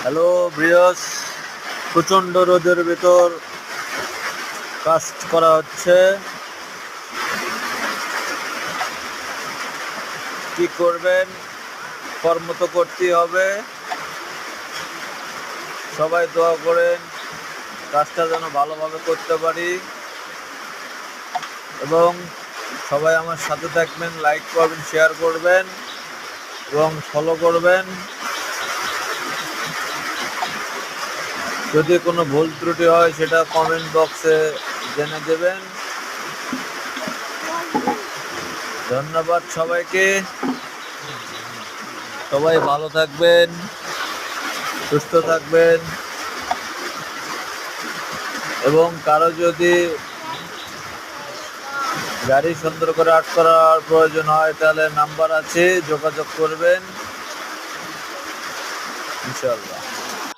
Hello ব্রিয়স, প্রচণ্ড রোদের ভেতর কাজ করা হচ্ছে। কি করবেন, কর্ম তো করতেই হবে। সবাই দোয়া করেন কাজটা যেন ভালোভাবে করতে পারি, এবং সবাই আমার সাথে থাকবেন, লাইক করবেন, শেয়ার করবেন এবং ফলো করবেন। যদি কোনো ভুল ত্রুটি হয় সেটা কমেন্ট বক্সে জেনে দেবেন। ধন্যবাদ সবাইকে। সবাই ভালো থাকবেন, সুস্থ থাকবেন, এবং কারো যদি গাড়ি সুন্দর করে আর্ট করার প্রয়োজন হয় তাহলে নাম্বার আছে, যোগাযোগ করবেন ইনশাআল্লাহ।